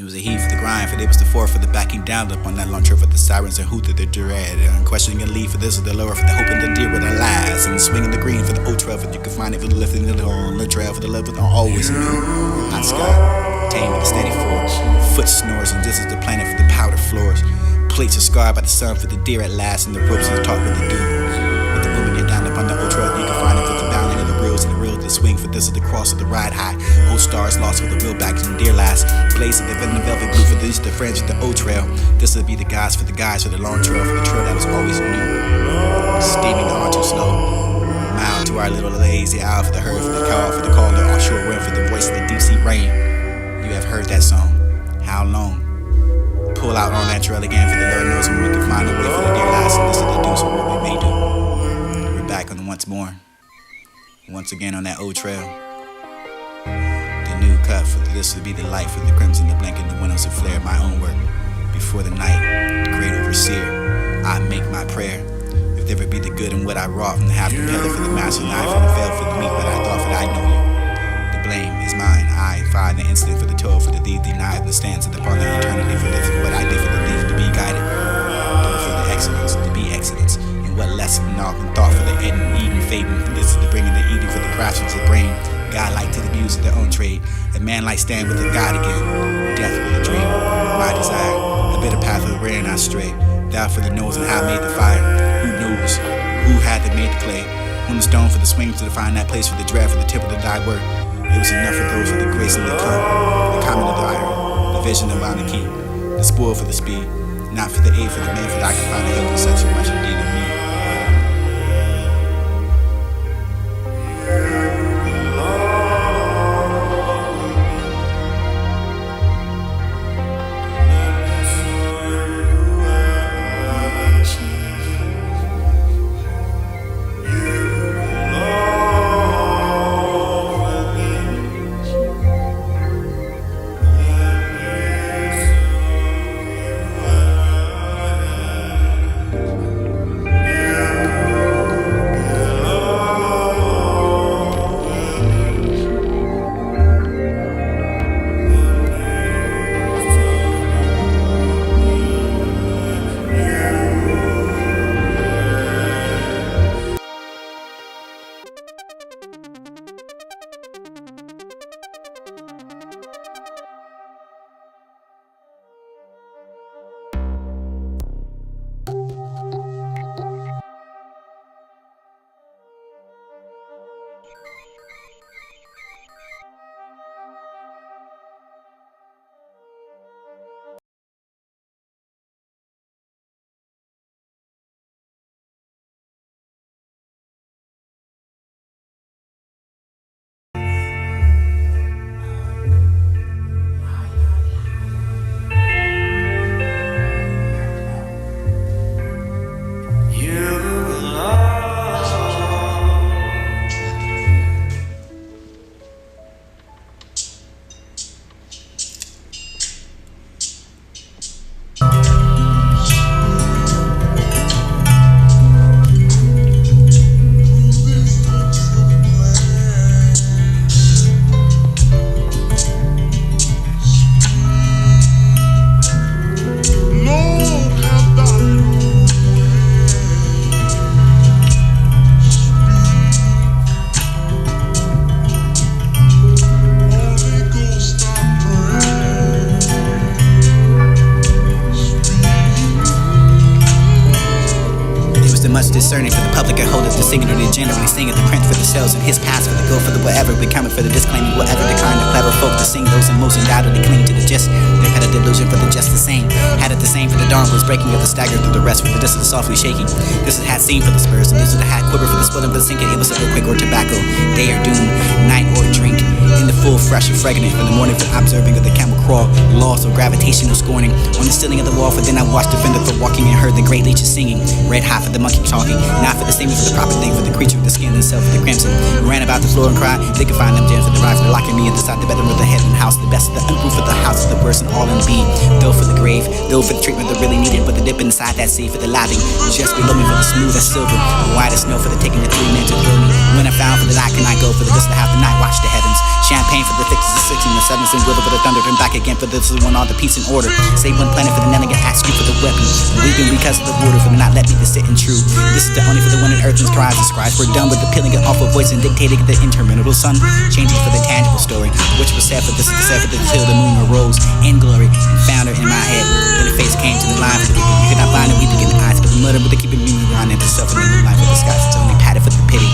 It was a heat for the grind, for they was the fourth for the backing down up on that launcher for the sirens and hoot of the dread. And questioning and lead for this or the lower for the hope and the deer with the last. And swinging the green for the old trail, for you can find it for the lifting it on the trail for the love with always new. Hot sky, tame with a steady force. Foot snores and this is the planet for the powder floors. Plates are scarred by the sun for the deer at last, and the ropes are taught what to do. With the moving you down up on the old trail, you can find it for the bounding of the reels and the real the swing for this is the cross of the ride high. Old stars lost with the real back and deer last. Blaze of the venom velvet blue for these the friends with the old trail. This would be the guys for the long trail for the trail that was always new. Steaming on too slow. Mile to our little lazy owl for the herd for the call for the call the offshore wind for the voice of the deep sea rain. You have heard that song. How long? Pull out on that trail again for the Lord knows when we can find a way for the dear last and this is the deuce for what we may do. We're back on the once more. Once again on that old trail. The new cut for this would be the light for the crimson, the blanket, the windows of flare. My own work before the night, the great overseer. I make my prayer. If there would be the good in what I wrought from the half compeller for the master knife and the veil for the meat, but I thought for that I know you. The blame is mine. I find the instant for the toil for the deed denied, the stance of the part of eternity for this what I did for the leaf to be guided. Do it for the excellence, to be excellence. And what lesson and often thought for the end, Eden fading. This is the bringing the eating for the craftsman's of brain. God like to the views of their own trade. A man like stand with a God again. Death with a dream. My desire, a bitter path of wherein I stray. Thou for the nose and how I made the fire. Who knows? Who had that made the clay? On the stone for the swing to find that place for the dread for the temple to die work. It was enough for those with the grace and the come. The common of the iron, the vision around the key. The spoil for the speed, not for the aid for the man, for I can find a help in such a much indeed of me. Much discerning for the public and hold up the singing or the generally singing the print for the sales and his pass for the go for the whatever becoming for the disclaiming whatever the kind of clever folk to sing those emotions out of the cling to the gist they've had a delusion for the just the same had it the same for the dawn was breaking of the stagger through the rest for the this is the softly shaking this is hat scene for the spurs and this is the hat quiver for the spilling for the sinking it was a quick or tobacco day or doom night or drink in the full fresh and fragrant for the morning for observing of the camel crawl loss or gravitational scorning on the ceiling of the wall for then I watched the fender for walking and heard the great leeches singing red hot for the monkey talking, not for the singing for the proper thing for the creature with the skin itself for the crimson. Ran about the floor and cried, they could find them gems for the rise for the locking me inside the bedroom of the head and house, the best of the unroof of the house is the worst and all in being. Though for the grave, though for the treatment that really needed, but the dip inside that sea for the lathing, just below me for the smooth as silver, the white as snow for the taking the 3 men to thrill me. When I found for the night can I go for the just to have the night watch the heavens. Champagne for the 50s and 60s and the 70s and wither for the thunder and back again for this is when all the peace and order. Save one planet for the nelling and ask you for the weapon. Weeping because of the water for not let me to sit in truth. This is the only for the one in earth and scribes and scribes. We're done with the peeling and awful voice and dictating the interminable sun. Changing for the tangible story, which was said for this is the said for the till the moon arose in glory and found her in my head. Then the face came to the line for the people. You could not find it, weeping in the eyes, but the mother with the keeping me around into suffering in the life of the skies. It's only padded for the pity.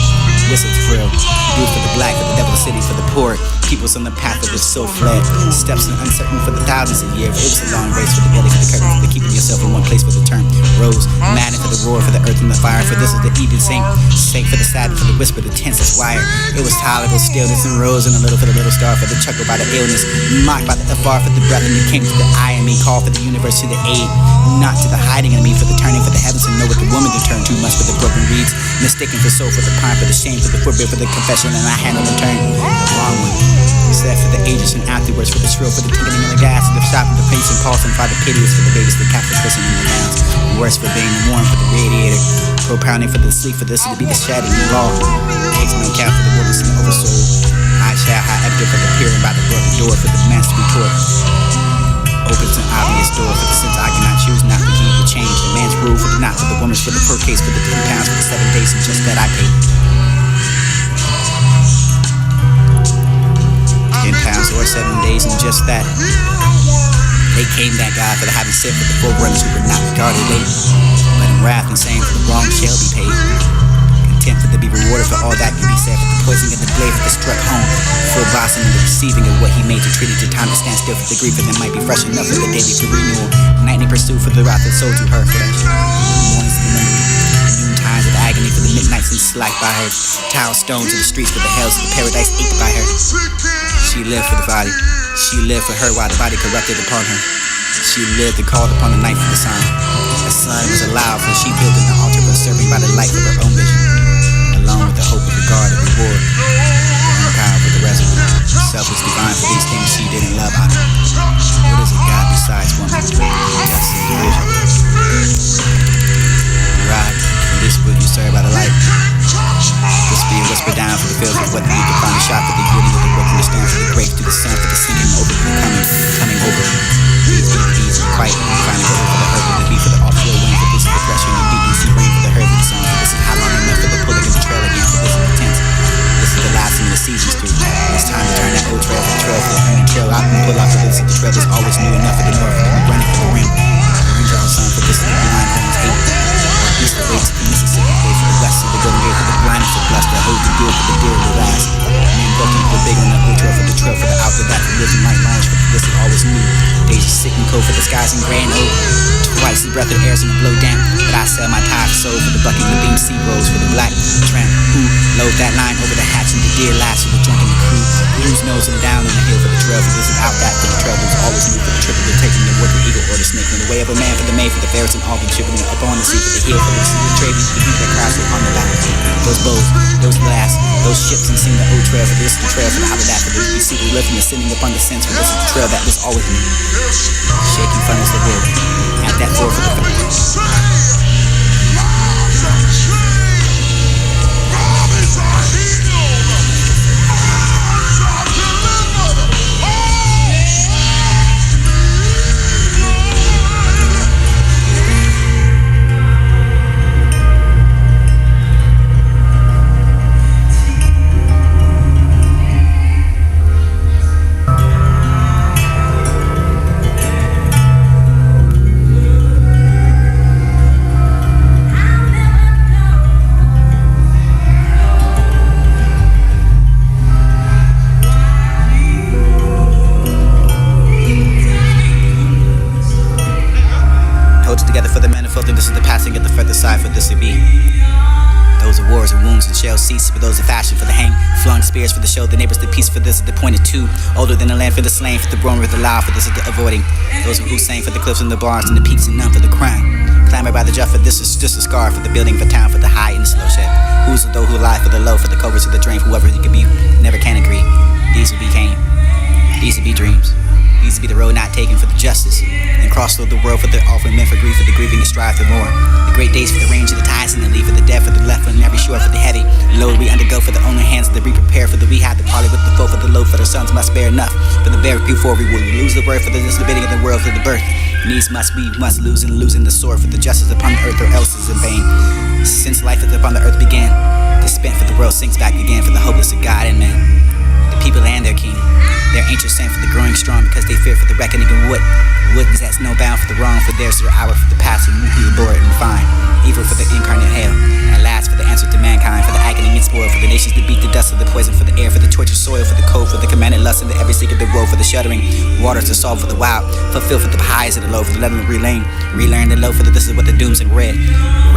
Whistle to frill, blue for the black, for the devil, the city for the poor. Peoples on the path of the soul fled. Steps and uncertain for the thousands of years. It was a long race for the belly, for the curtain, for the keeping yourself in one place for the term. Rose, maddened for the roar, for the earth and the fire. For this is the Eden saint, saint for the sadness, for the whisper, the tensest wire. It was tolerable stillness and rose and a little for the little star, for the chuckle by the illness, mocked by the afar for the breath, and it came to the eye and me, called for the universe to the aid, not to the hiding in me, for the turning for the heavens to know what the woman to turn too much for the broken reeds, mistaken for soul, for the pine, for the shame, for the footbed, for the confession, and I handle the turn. Wrong one. Said for the ages and afterwards, for the shrill, for the tinkling of the gas, and the shop, and the pace and pulse, and for the piteous, for the babies, the Catholic prison and the nouns. Worse for being warm for the radiator, propounding for the sleep, for this to be the shedding law. Takes no count for the wilderness and the oversoul. I shall however for the peering by the broken door, for the master retort. Opens an obvious door for the sins I cannot choose, not for he to change. The man's rule for the not, for the woman's, for the per case, for the 10 pounds, for the 7 days, and just that I paid. 10 pounds or 7 days, and just that. They came that God for the having said for the forerunners who were not regarded late. But in wrath and saying for the wrong shall be paid. Contempt for to be rewarded for all that can be said, for the poisoning of the blade for the struck home. Full blossom in the receiving of what he made to treat it to time to stand still for the grief, and it might be fresh enough for the daily for renewal. Nightly pursuit for the wrath that sold to her flesh. Mornings of the memory, noon times of agony for the midnights and slack by her. Tile stone to the streets for the hells of the paradise ached by her. She lived for the body. She lived for her while the body corrupted upon her. She lived and called upon the night for the sun. The sun was allowed, for she built an altar for serving by the light of her own vision, along with the hope of regard and reward. And power for the reservoir. Selfless divine for these things she didn't love on her. What is a God besides woman? Just a division. Right, and this would you serve by the light. This be a whisper down for the fields of what you can find a shot for the beauty of the brook from the stand for the grace to the sun for the sinking over for the coming over. These be the deeds of quiet and finding over for the herb of the beat for the offshore wind for this is the threshing and deep sea rain for the herb of the sun for this is how long enough for the pulling of the trail again for this is the tent. This is the last of the seasons through. It's time to turn that old trail for the trail for the turning trail out and pull out for this is the trail that's always new enough for the north for the running for the rim. Orange on the sun for this is the blind homes eight. East the way to the Mississippi Bay for the west of the golden gate for the blindness of blessed that hold the deal for the deer of the last. Men bucking for the big on the old trail for the trail for the out the back for living light lounge for this is always new. Days are sick and cold for the skies and gray and old. Twice the breath of airs and the blow down. But I sell my tithe soul for the bucking the beam sea rolls for the black tramp who load that line over the hatch and the deer last for the drunken the crew. Who's nosing down on the hill for the trail for this is out back for the trail that was always new for the trip of the taking the wood the eagle or the snake in the way of a man for the maid for the ferrets and all the chipping up on the sea for the hill for the sea the trade the heat that crowds upon the back. Those bows, those glass, those ships and sing the old trail for this the trail for the out of that for the we see the lifting the sitting upon the sense for this is the trail that was always new. Shaking funnels the hill at that floor for the together for the manifold, and this is the passing at the further side for this to be. Those are wars and wounds and shells cease, for those are fashion for the hang, flung spears for the show, the neighbors the peace for this is the pointed to, older than the land for the slain, for the born with the loud, for this is the avoiding. Those who sang for the cliffs and the bars and the peaks and none for the crime. Clamor by the just for this is just a scar for the building for town for the high and the slow shed. Who's the though who lie for the low, for the covers of the drain, whoever he could be, never can agree. These will be came, these will be dreams. Needs to be the road not taken for the justice. And cross through the world for the offering men for grief, for the grieving and strive for more. The great days for the range of the ties and the lead, for the dead, for the left, and every shore for the heavy load we undergo, for the only hands that we prepare, for the we have the parley with the foe, for the load, for the sons must bear enough, for the very before we will lose the word, for the disobeying of the world, for the birth. Needs must we must lose, and losing the sword, for the justice upon the earth or else is in vain. Since life is upon the earth began, the spent for the world sinks back again, for the hopeless of God and man. The people and their king, their ancient sent for the growing strong, because they fear for the reckoning of wood. Wood is that's no bound for the wrong, for there's their hour for the passing, who bore it and find. Evil for the incarnate hell, at last for the answer to mankind, for the agony and spoil, for the nations that beat the dust of the poison, for the air, for the tortured soil, for the cold, for the commanded lust, and the every secret the woe, for the shuddering waters to solve for the wild, fulfill for the highs and the low, for the level relearn the low, for the this is what the dooms and red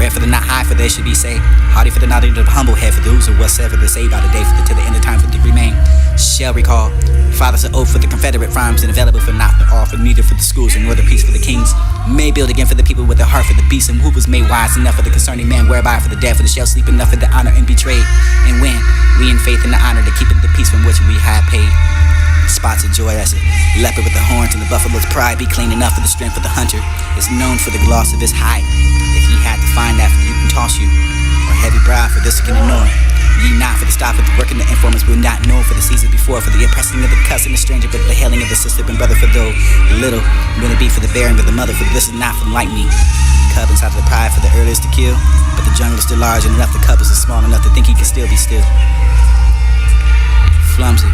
for the not high, for they should be saved, hardy for the not into the humble head, for those who whatsoever they say by the day, for the to the end of time, for the remain shall recall. Fathers an oath for the Confederate rhymes, and available for not for all, for neither for the schools, and nor the peace for the kings. May build again for the people with a heart for the beast, and who was made wise enough for the concerning man, whereby for the dead, for the shall sleep enough for the honor and betrayed. And when we in faith and the honor to keep it the peace from which we have paid. Spots of joy as a leopard with the horns and the buffalo's pride, be clean enough for the strength of the hunter. Is known for the gloss of his hide. If ye had to find that, for you can toss you, or heavy brow for this can ignore. Ye not for the stop of the work and the informers will not know for the season before, for the oppressing of the cousin, the stranger, but the hailing of the sister and brother, for though little, when it be for the bearing of the mother, for this is not from like me. Cub inside of the pride for the earliest to kill, but the jungle is still large enough, the cub is small enough to think he can still be still. Flumsy.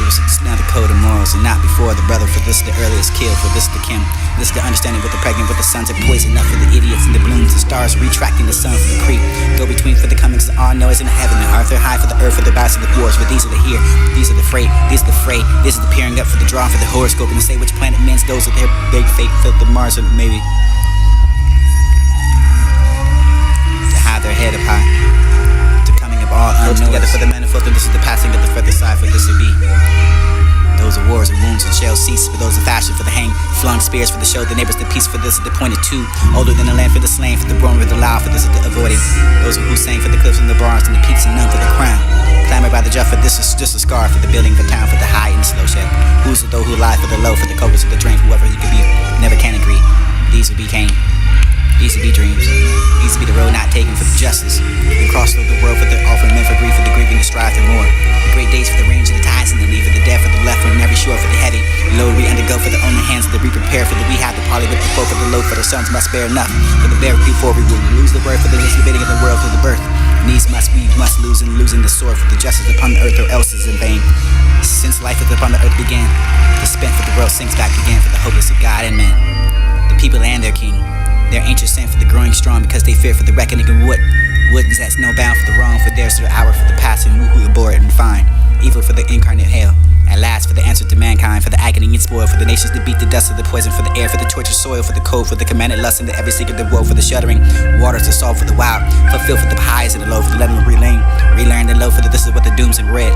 It was now the code of morals, and not before the brother, for this the earliest kill, for this the Kim. This the understanding with the pregnant, with the sons of poison, enough for the idiots and the blooms, the stars retracting the sun for the creep. Go between for the comings to our noise in the heaven, and Arthur high for the earth, for the bats of the wars, for these are the here, these are the freight, these are the freight, this is the peering up for the draw, for the horoscope, and to say which planet men's those with their big fate, filled the Mars, or maybe to hide their head up high. All together for the manifold, and this is the passing of the further side, for this would be those are wars and wounds and shall cease, for those of fashion, for the hang flung spears, for the show the neighbors the peace, for this is the pointed two, older than the land, for the slain, for the born with the loud, for this is the avoiding, those who sang for the cliffs and the bars and the peaks, and none for the crown, clamor by the just, for this is just a scar, for the building of the town, for the high and the slow shed, who's the though who lie for the low, for the covers of the drain, whoever he could be, never can agree, these would be Cain. These would be dreams. These would be the road not taken for the justice. And cross through the world for the offering men for grief, for the grieving and strive for more. The great days for the range of the tides and the lead, for the dead, for the left, and every shore for the heavy load we undergo, for the only hands that we prepare, for the we have the parley with the foe, for the load, for the sons must bear enough, for the bear before we will lose the word, for the disobeying of the world, for the birth. Needs must we must lose, and losing the sword, for the justice upon the earth or else is in vain. Since life is upon the earth began, the spent for the world sinks back again, for the hopeless of God and man. The people and their king, their ancient sent for the growing strong, because they fear for the reckoning of wood. Wood is that's no bound for the wrong, for there's their hour for the passing, who abhor it and find. Evil for the incarnate hell, at last for the answer to mankind, for the agony and spoil, for the nations that beat the dust of the poison, for the air, for the tortured soil, for the cold, for the commanded lust, and the every secret the woe, for the shuddering waters to solve for the wild, fulfill for the highs and the low, for the level relearn the low, for the this is what the dooms and red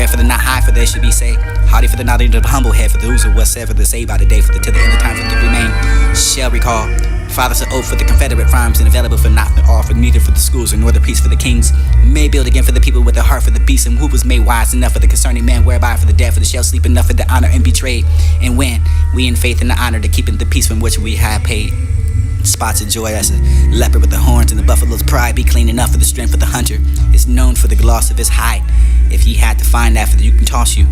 for the not high, for they should be saved, hardy for the not into the humble head, for those who whatsoever they say by the day, for the till the end of time, for the remain shall recall. Fathers an oath for the Confederate rhymes, and available for not for all, for neither for the schools, and nor the peace for the kings. May build again for the people with a heart for the beast, and who was made wise enough for the concerning man, whereby for the dead, for the shall sleep enough for the honor and betrayed. And when we in faith and the honor to keeping the peace from which we have paid. Spots of joy as a leopard with the horns and the buffalo's pride, be clean enough for the strength of the hunter. Is known for the gloss of his hide. If ye had to find that, for the you can toss you,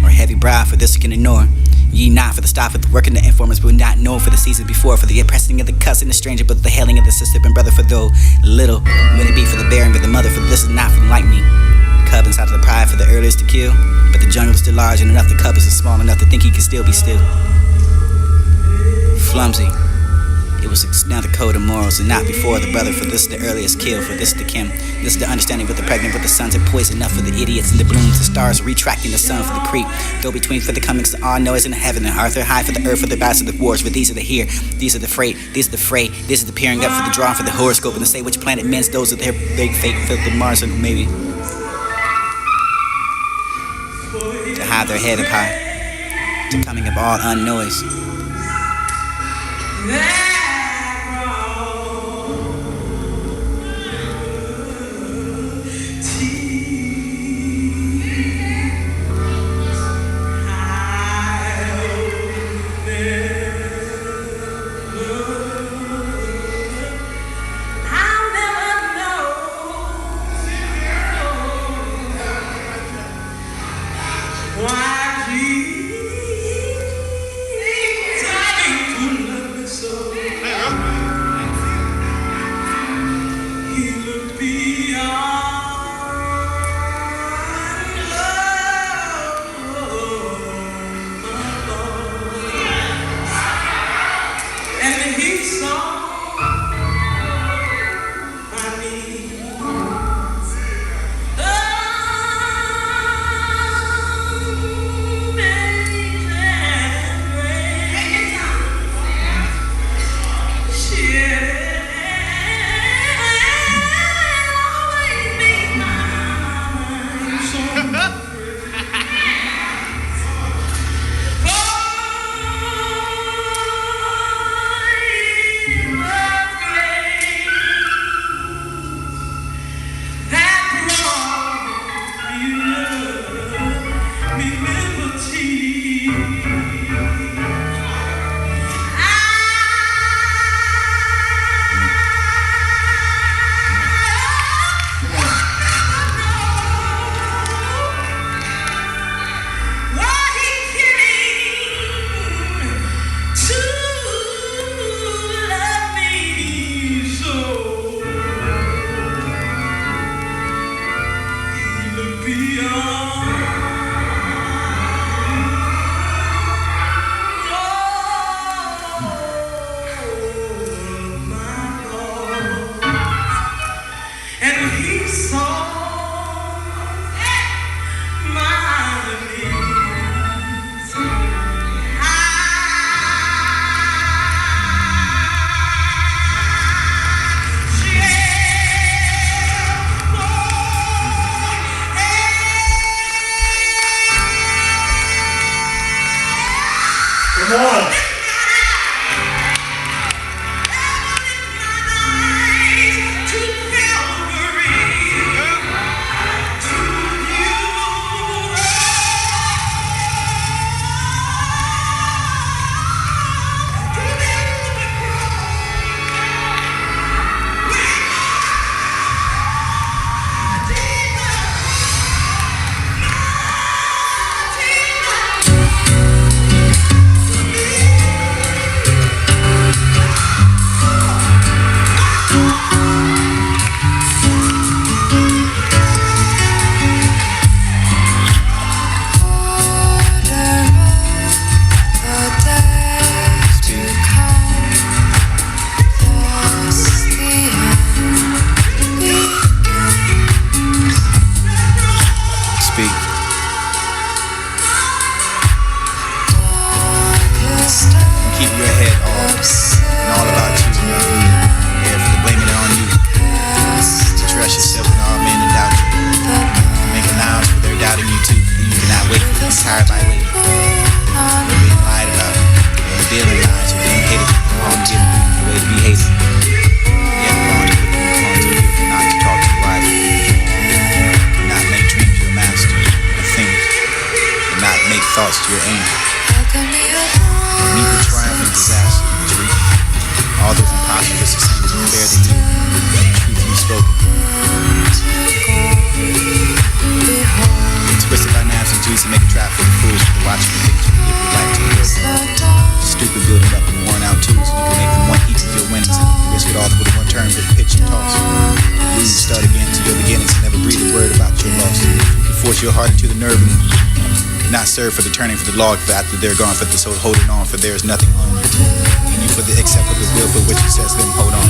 or heavy brow for this you can ignore. Ye not for the stop of the work and the informers will not know for the season before, for the oppressing of the cousin, the stranger, but the hailing of the sister and brother, for though little, when it be for the bearing of the mother, for this is not from like me. Cub inside of the pride for the earliest to kill, but the jungle is still large and enough, the cub is small enough to think he can still be still. Flumsy. It was now the code of morals, and not before the brother, for this the earliest kill, for this the Kim. This the understanding with the pregnant, with the sons and poison, enough for the idiots and the blooms, the stars retracting the sun for the creep. Go between for the comings to our noise in the heaven, and Arthur high for the earth, for the bats of the wars, for these are the here, these are the freight, these are the fray, this is the peering up for the draw, for the horoscope, and to say which planet men's those of their big fate, filled the Mars, and maybe to hide their head up high, to coming of all unnoise. For the turning for the log for after they're gone, for the soul holding on, for there is nothing on and you for the except for the will for which it says them hold on.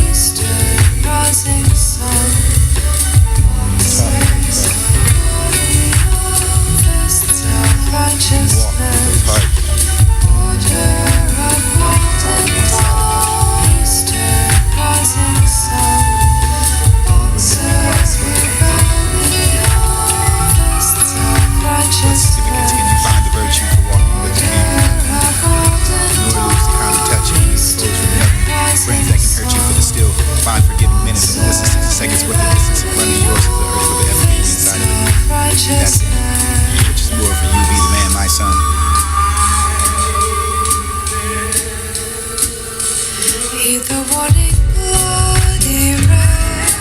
Walk with those hearts. What significance can you find the virtue for walking with the people? Nor lose the kind of touch you foes from heaven. Friends that can hurt you for the still find forgiving minutes and the distance 60 seconds worth of distance of running yours to the earth with the ever being inside of it. That's it. Which is more for you, be the man, my son. Read the warning, bloody red.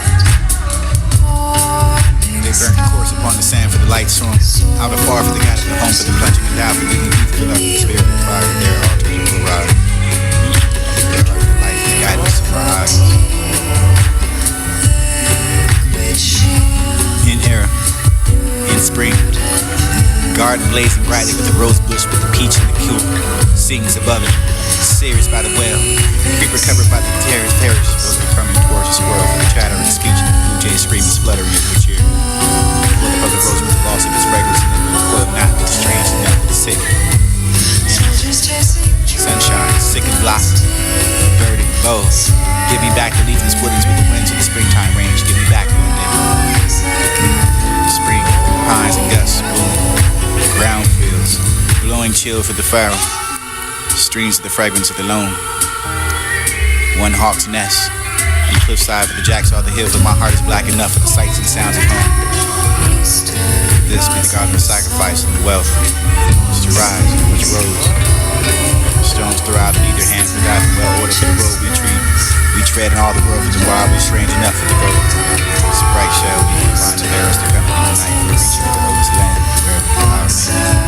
They burn the course upon the sand for the light storm. Out afar for the God of the home, for the plunging and down, for the deep, for the love of the spirit and fire. Their altars will rise. Their heart of life, the guidance of our eyes. In era, in spring, garden blazing brightly with the rose bush, with the peach and the cube, sings above it, serious by the well, creeper covered by the terrace, those are coming towards the squirrel, for the chatter and speech, and the blue jay screaming, spluttering in her cheer. Look above the rose with the loss of its fragrance, and the coil not be strange enough for the sick. Sunshine, sick and blossom, birding, bows. Give me back the leafless woodlands with the winds of the springtime range. Give me back one day. Spring, pines and gusts, boom. Ground fields, blowing chill for the pharaoh. Streams of the fragrance of the loam. One hawk's nest. On the cliffside for the jacks all the hills, but my heart is black enough for the sights and sounds of home. This be the garden of sacrifice and the wealth. It's to rise, which rose. Stones throw out in either hand, forgotten well order for the road we tread in all the world for the wild, we're strange enough for the gold. Sprite shall we find the arrows to come in the night for reaching the oldest land, wherever the power may be.